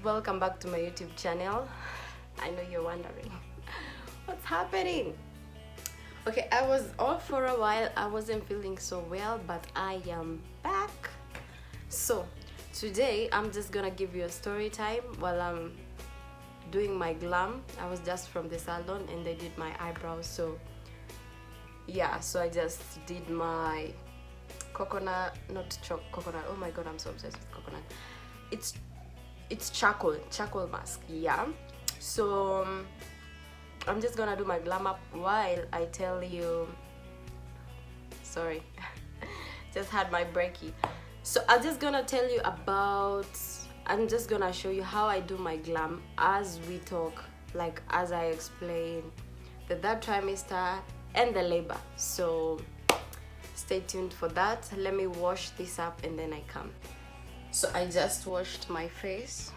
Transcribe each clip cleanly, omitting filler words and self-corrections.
Welcome back to my YouTube channel. I know you're wondering what's happening. Okay, I was off for a while. I wasn't feeling so well, but I am back. So today I'm just gonna give you a story time while I'm doing my glam. I was just from the salon and they did my eyebrows, so yeah, so I just did my coconut, not coconut, oh my god, I'm so obsessed with coconut. It's charcoal mask, yeah. So I'm just gonna do my glam up while I tell you, sorry, just had my brekkie. So I'm just gonna tell you about, I'm just gonna show you how I do my glam as we talk, like as I explain the third trimester and the labor. So stay tuned for that. Let me wash this up and then I come. So I just washed my face.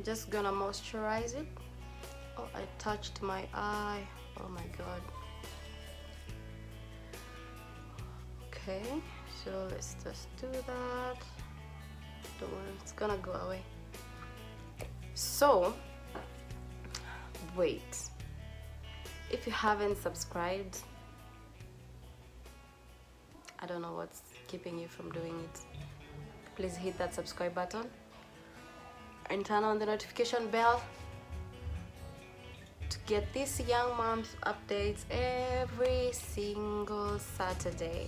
Just gonna moisturize it. Oh, I touched my eye. Oh my god. Okay, so let's just do that. Don't worry, it's gonna go away. So wait, if you haven't subscribed, I don't know what's keeping you from doing it. Please hit that subscribe button and turn on the notification bell to get these young moms updates every single Saturday.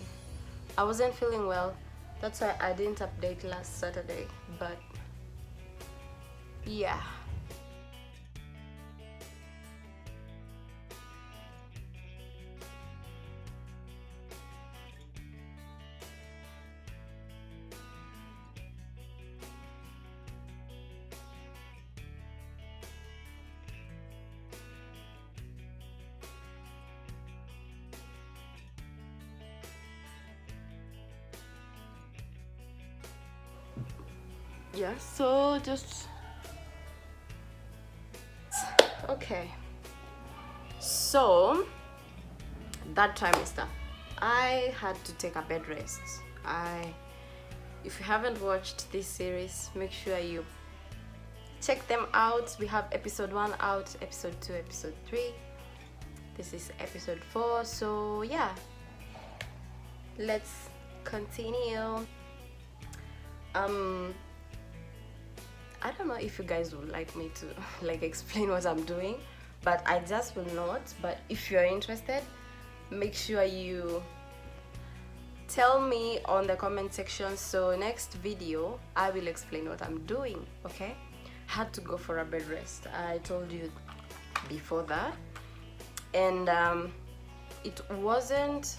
I wasn't feeling well, that's why I didn't update last Saturday, but yeah. Yeah, so just okay. So that trimester I had to take a bed rest. If you haven't watched this series, make sure you check them out. We have episode 1 out, episode 2, episode 3. This is episode 4. So yeah, let's continue. I don't know if you guys would like me to like explain what I'm doing, but I just will not. But if you're interested, make sure you tell me on the comment section. So next video I will explain what I'm doing. Okay, had to go for a bed rest, I told you before that, and it wasn't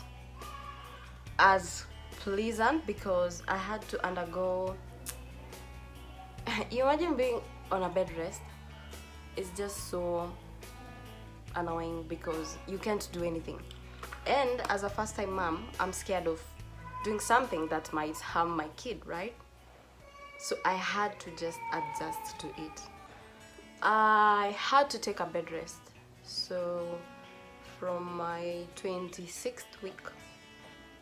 as pleasant because I had to undergo you imagine being on a bed rest. It's just so annoying because you can't do anything, and as a first-time mom, I'm scared of doing something that might harm my kid, right? So I had to just adjust to it. I had to take a bed rest, so from my 26th week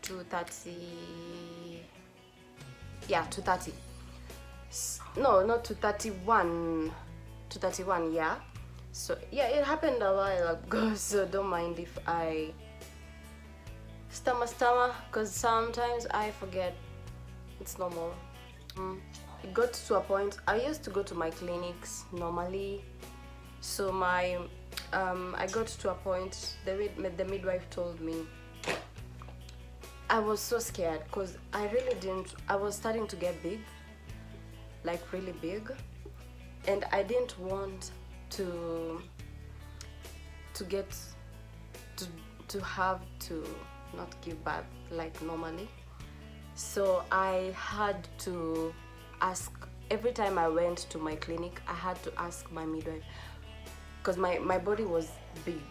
to 30, yeah, to 30. No, not to 31, to 31, yeah. So yeah, it happened a while ago, so don't mind if I stammer, because sometimes I forget. It's normal. It got to a point, I used to go to my clinics normally, so my I got to a point, the midwife told me, I was so scared because I was starting to get big, like really big, and I didn't want to to have to not give birth like normally. So I had to ask, every time I went to my clinic, I had to ask my midwife, because my body was big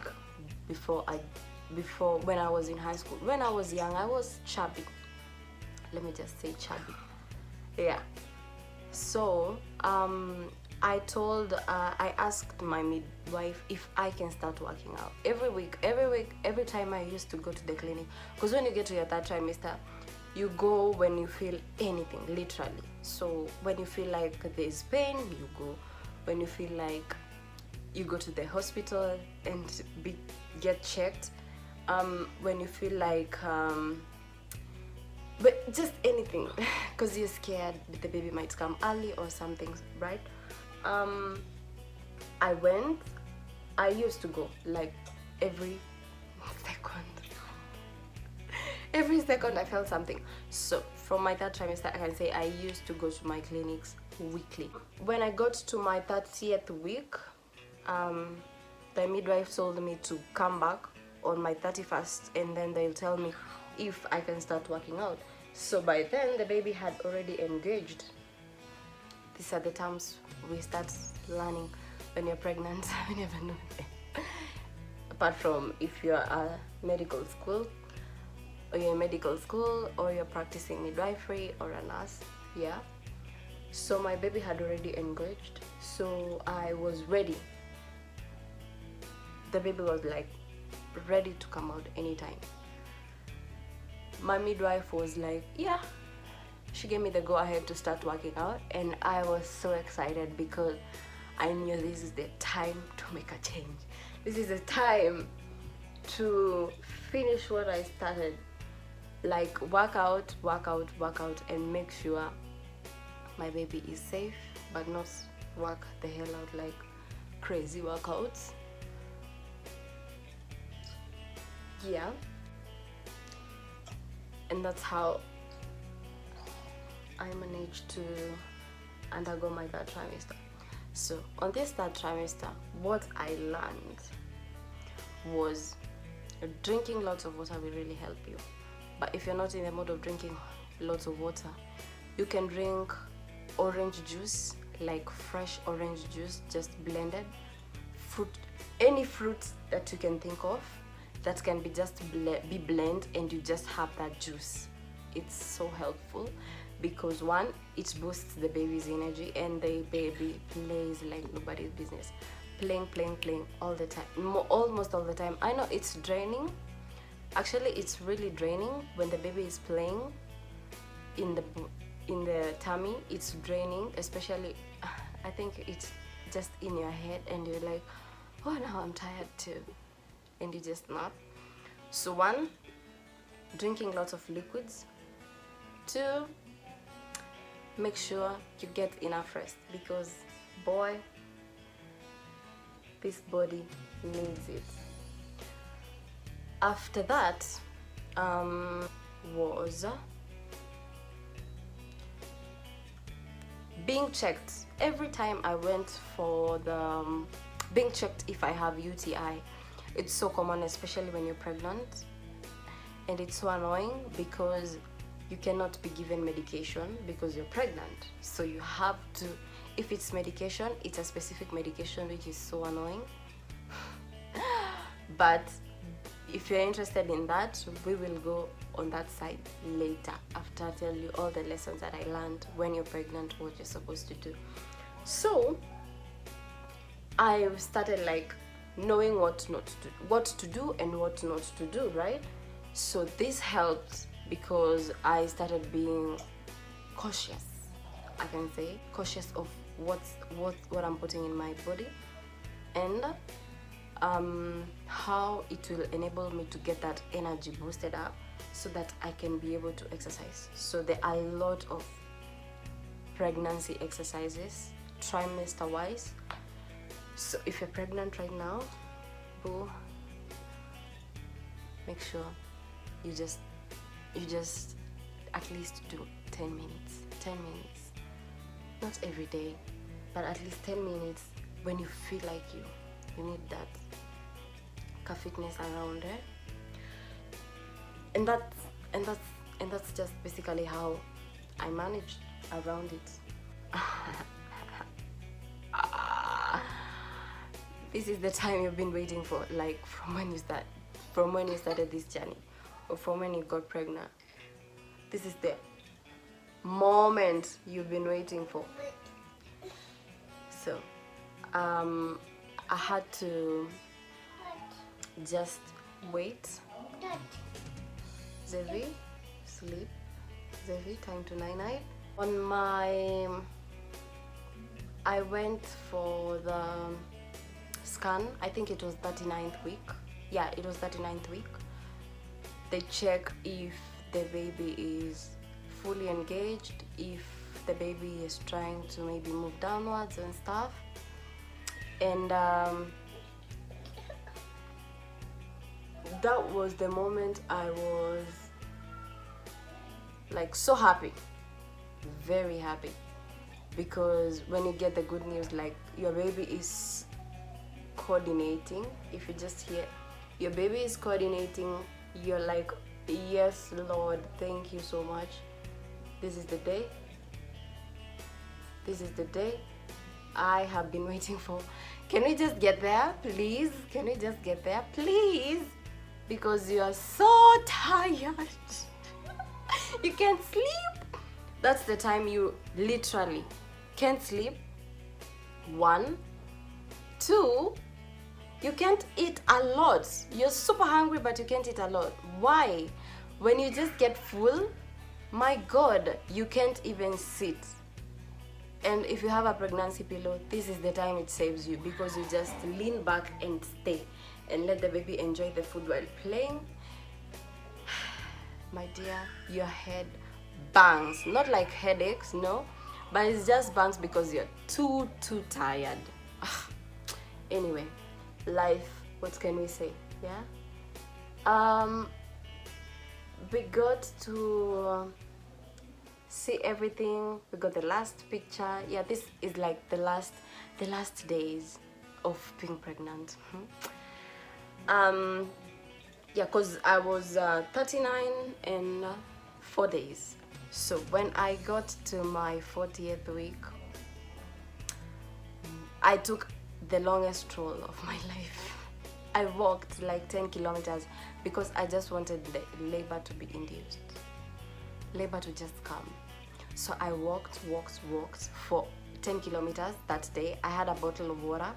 before when I was in high school. When I was young, I was chubby. Let me just say chubby. Yeah. So I asked my midwife if I can start working out every week, every time I used to go to the clinic. Because when you get to your third trimester, you go when you feel anything, literally. So when you feel like there's pain, you go. When you feel like, you go to the hospital and get checked. When you feel like but just anything, because you're scared the baby might come early or something, right? I used to go like every second. Every second I felt something. So from my third trimester, I can say I used to go to my clinics weekly. When I got to my 30th week, the midwife told me to come back on my 31st, and then they'll tell me if I can start working out. So by then the baby had already engaged. These are the terms we start learning when you're pregnant. I never knew them. Apart from if you're a medical school, or you're in medical school, or you're practicing midwifery or a nurse. Yeah. So my baby had already engaged, so I was ready. The baby was like ready to come out anytime. My midwife was like, yeah, she gave me the go ahead to start working out, and I was so excited because I knew this is the time to make a change. This is the time to finish what I started. Like work out, and make sure my baby is safe, but not work the hell out like crazy workouts. Yeah. And that's how I managed to undergo my third trimester. So on this third trimester, what I learned was drinking lots of water will really help you. But if you're not in the mode of drinking lots of water, you can drink orange juice, like fresh orange juice, just blended. Fruit, any fruit that you can think of that can be just be blended, and you just have that juice. It's so helpful because one, it boosts the baby's energy, and the baby plays like nobody's business, playing all the time, almost all the time. I know it's draining. Actually, it's really draining when the baby is playing in the tummy. It's draining, especially I think it's just in your head, and you're like, oh, now I'm tired too, and you just not. So one, drinking lots of liquids. Two, make sure you get enough rest, because boy, this body needs it. After that was being checked. Every time I went for the being checked if I have UTI. It's so common, especially when you're pregnant, and it's so annoying because you cannot be given medication because you're pregnant. So you have to, if it's medication, it's a specific medication, which is so annoying. But if you're interested in that, we will go on that side later, after I tell you all the lessons that I learned when you're pregnant, what you're supposed to do. So I started like knowing what to do and what not to do, right? So this helped because I started being cautious. I can say cautious of what I'm putting in my body, and how it will enable me to get that energy boosted up so that I can be able to exercise. So there are a lot of pregnancy exercises trimester wise. So if you're pregnant right now, boo, make sure you just at least do 10 minutes. Not every day, but at least 10 minutes when you feel like you need that fitness around it. and that's just basically how I managed around it. This is the time you've been waiting for, like from when you started this journey, or from when you got pregnant. This is the moment you've been waiting for. So I had to just wait. Zevi, sleep. Zevi, time to night. I went for the scan. I think it was 39th week. Yeah, it was 39th week. They check if the baby is fully engaged, if the baby is trying to maybe move downwards and stuff. And that was the moment I was like so happy, very happy, because when you get the good news, like your baby is coordinating, if you just hear your baby is coordinating, you're like, yes Lord, thank you so much. This is the day I have been waiting for. Can we just get there, please? Can we just get there, please? Because you are so tired. You can't sleep. That's the time you literally can't sleep. 1, 2, you can't eat a lot. You're super hungry, but you can't eat a lot. Why? When you just get full, my God, you can't even sit. And if you have a pregnancy pillow, this is the time it saves you, because you just lean back and stay and let the baby enjoy the food while playing. My dear, your head bangs. Not like headaches, no, but it's just bangs because you're too tired. Anyway, life, what can we say? Yeah, we got to see everything. We got the last picture. Yeah, this is like the last days of being pregnant. Yeah, because I was 39 and 4 days. So when I got to my 40th week, I took the longest stroll of my life. I walked like 10 kilometers because I just wanted the labor to be induced, labor to just come. So I walked for 10 kilometers that day. I had a bottle of water,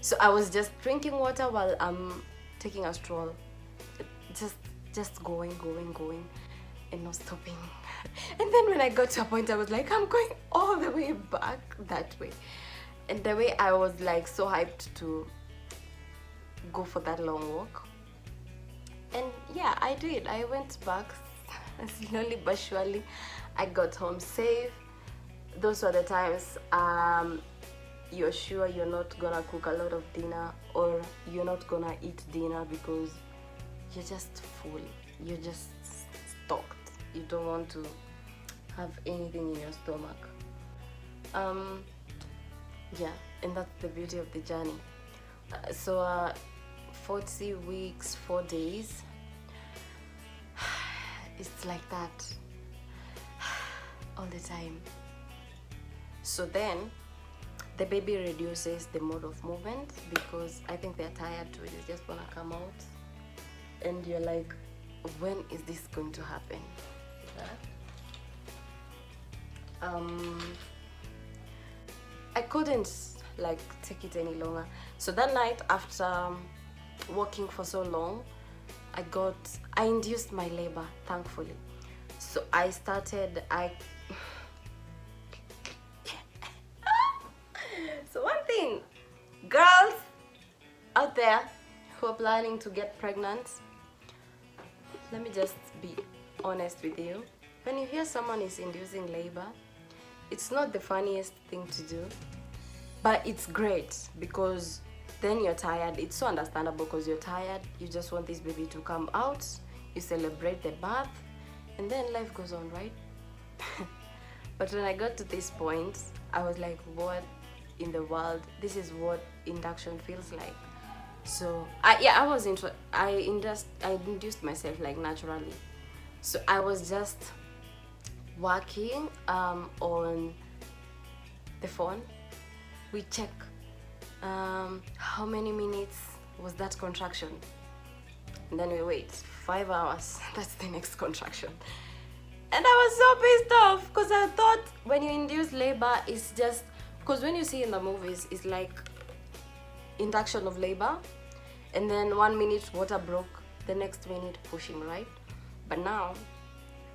so I was just drinking water while I'm taking a stroll, just going and not stopping. And then when I got to a point, I was like, I'm going all the way back that way. And the way I was like so hyped to go for that long walk. And yeah, I did. I went back slowly but surely. I got home safe. Those were the times you're sure you're not gonna cook a lot of dinner, or you're not gonna eat dinner because you're just full, you're just stocked, you don't want to have anything in your stomach. Yeah, and that's the beauty of the journey. So 40 weeks, 4 days, it's like that all the time. So then the baby reduces the mode of movement because I think they're tired too. They just want to come out, and you're like, when is this going to happen? I couldn't like take it any longer. So that night, after walking for so long, I induced my labor, thankfully. So I started, so one thing, girls out there who are planning to get pregnant, let me just be honest with you. When you hear someone is inducing labor, it's not the funniest thing to do, but it's great because then you're tired. It's so understandable because you're tired. You just want this baby to come out. You celebrate the birth, and then life goes on, right? But when I got to this point, I was like, what in the world? This is what induction feels like. So I induced myself like naturally. So I was just working on the phone. We check how many minutes was that contraction, and then we wait 5 hours. That's the next contraction. And I was so pissed off because I thought when you induce labor, it's just because when you see in the movies, it's like induction of labor, and then 1 minute water broke, the next minute pushing, right? But now,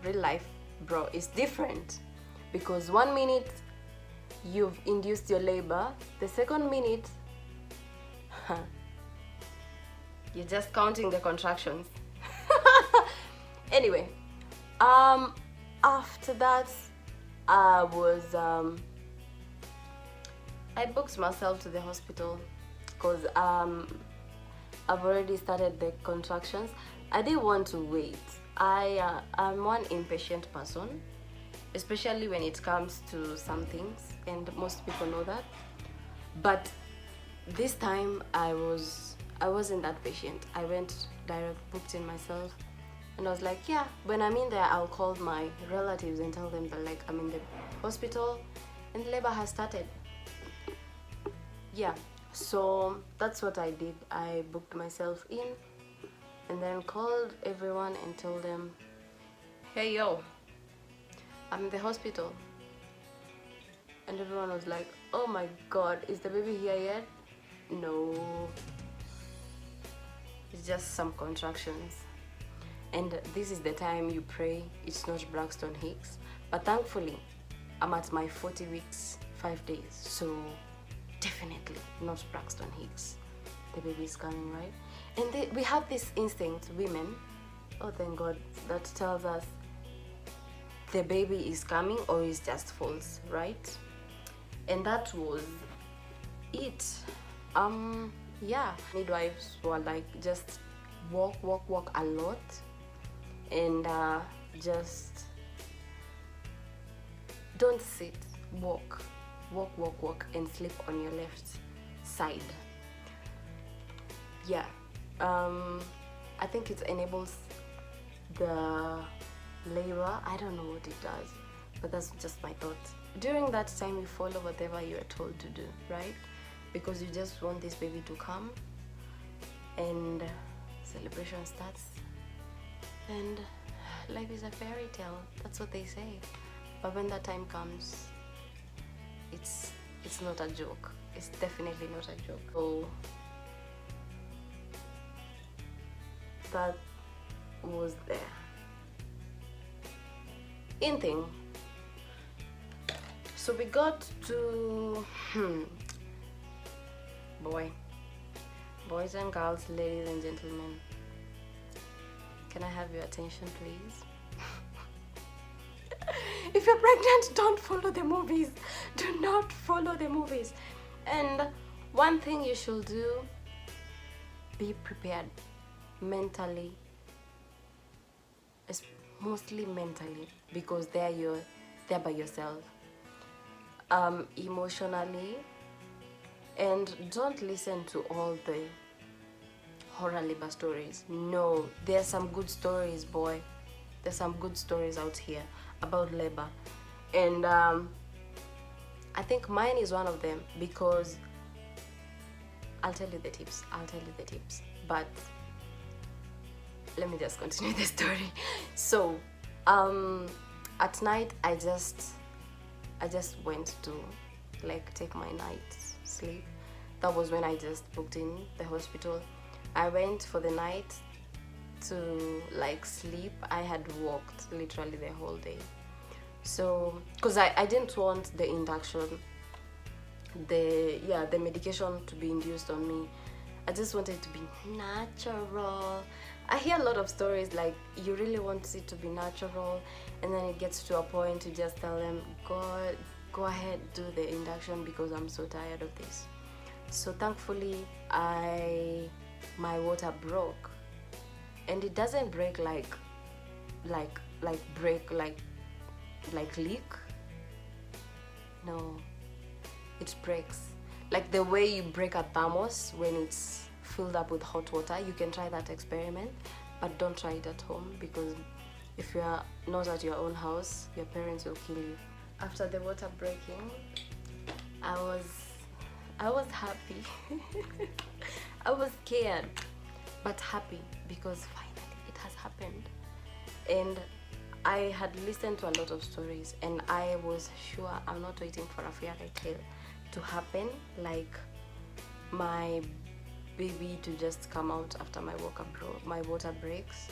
real life, bro, is different, because 1 minute you've induced your labor, the second minute, you're just counting the contractions. Anyway, after that, I booked myself to the hospital because I've already started the contractions. I didn't want to wait. I'm one impatient person, especially when it comes to some things, and most people know that. But this time I wasn't that patient. I went direct, booked in myself, and I was like, yeah, when I'm in there, I'll call my relatives and tell them that like I'm in the hospital and labor has started. Yeah, so that's what I did. I booked myself in and then called everyone and told them, hey yo, I'm in the hospital. And everyone was like, oh my god, is the baby here yet? No, it's just some contractions. And this is the time you pray it's not Braxton Hicks. But thankfully, I'm at my 40 weeks, 5 days. So definitely not Braxton Hicks. The baby is coming, right? And we have this instinct, women, oh thank God, that tells us the baby is coming or is just false, right? And that was it. Yeah, midwives were like, just walk a lot, and just don't sit, walk and sleep on your left side. Yeah, I think it enables the labor. I don't know what it does, but that's just my thought. During that time, you follow whatever you are told to do, right? Because you just want this baby to come and celebration starts, and life is a fairy tale. That's what they say. But when that time comes, it's not a joke. It's definitely not a joke. So that was there. In thing. So we got to boys and girls, ladies and gentlemen, can I have your attention, please? If you're pregnant, don't follow the movies. Do not follow the movies. And one thing you should do, be prepared mentally, mostly mentally, because they're by yourself. Emotionally, and don't listen to all the horror labor stories. No, there's some good stories, boy. There's some good stories out here about labor, and I think mine is one of them, because I'll tell you the tips. But let me just continue the story. So at night I just went to like take my night sleep. That was when I just booked in the hospital. I went for the night to like sleep. I had walked literally the whole day, so because I didn't want the induction, the medication to be induced on me. I just wanted it to be natural. I hear a lot of stories like you really want it to be natural, and then it gets to a point you just tell them, go ahead, do the induction because I'm so tired of this. So thankfully my water broke, and it doesn't break like leak. No, it breaks like the way you break a thermos when it's filled up with hot water. You can try that experiment, but don't try it at home because If you are not at your own house, your parents will kill you. After the water breaking, I was happy. I was scared but happy because finally it has happened. And I had listened to a lot of stories, and I was sure I'm not waiting for a fairy tale to happen, like my baby to just come out after my water breaks.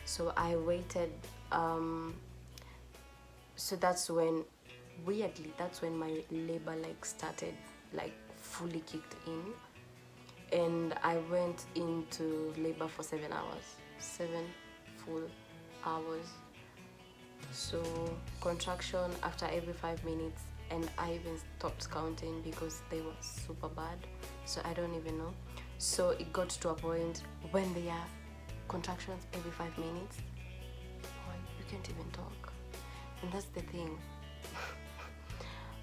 So I waited. So that's when, weirdly, that's when my labor like started, like fully kicked in, and I went into labor for 7 hours, 7 full hours. So contraction after every 5 minutes, and I even stopped counting because they were super bad, so I don't even know. So it got to a point when there are contractions every 5 minutes, boy, you can't even talk. And that's the thing.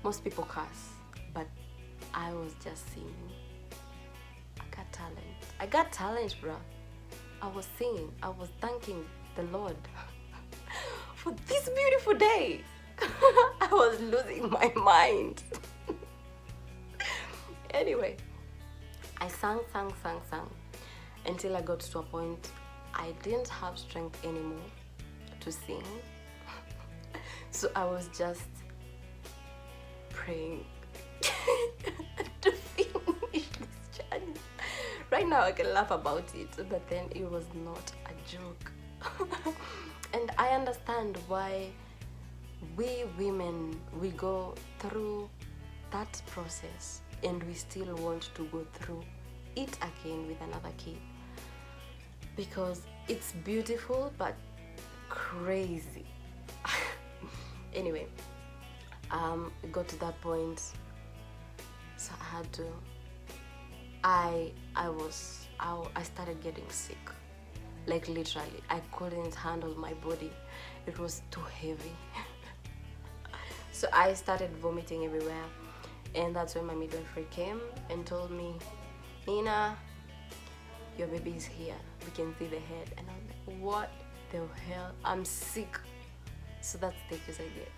Most people curse, but I was just singing. I got talent, bruh. I was singing, I was thanking the Lord for this beautiful day. I was losing my mind. Anyway, I sang until I got to a point I didn't have strength anymore to sing. So I was just praying to finish this journey. Right now I can laugh about it, but then it was not a joke. And I understand why we women, we go through that process and we still want to go through it again with another kid, because it's beautiful but crazy. Anyway, it got to that point, so I had to, I started getting sick. Like literally, I couldn't handle my body. It was too heavy. So I started vomiting everywhere, and that's when my midwifery came and told me, Nina, your baby is here. We can see the head. And I'm like, what the hell? I'm sick. So that's the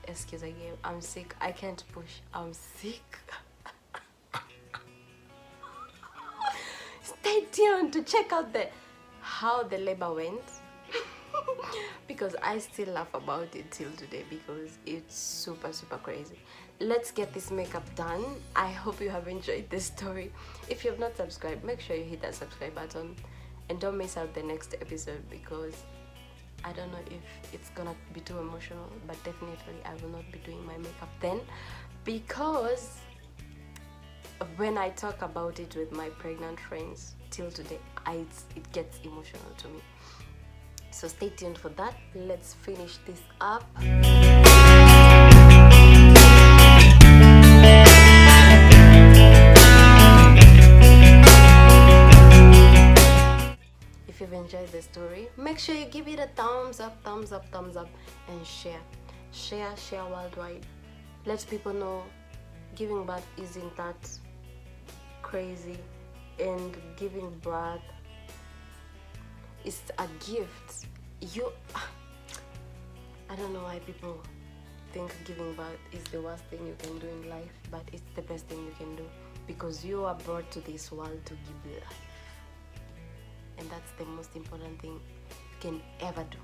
excuse I gave. I'm sick. I can't push. I'm sick. Stay tuned to check out how the labor went. Because I still laugh about it till today because it's super crazy. Let's get this makeup done. I hope you have enjoyed this story. If you have not subscribed, make sure you hit that subscribe button and don't miss out the next episode, because I don't know if it's gonna be too emotional, but definitely I will not be doing my makeup then, because when I talk about it with my pregnant friends till today, it gets emotional to me. So stay tuned for that. Let's finish this up. If you've enjoyed the story, make sure you give it a thumbs up, and share worldwide. Let people know giving birth isn't that crazy, and giving birth is a gift. I don't know why people think giving birth is the worst thing you can do in life, but it's the best thing you can do, because you are brought to this world to give life, and that's the most important thing you can ever do.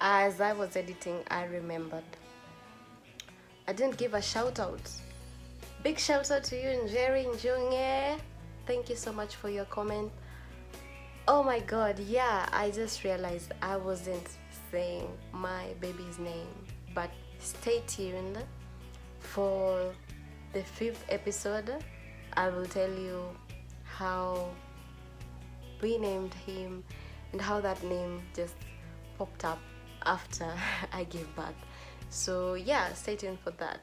As I was editing, I remembered I didn't give a shout out. Big shout out to you, Njeri Njunge. Thank you so much for your comment. Oh my god, yeah, I just realized I wasn't saying my baby's name. But stay tuned for the fifth episode. I will tell you how we named him and how that name just popped up after I gave birth. So, yeah, stay tuned for that.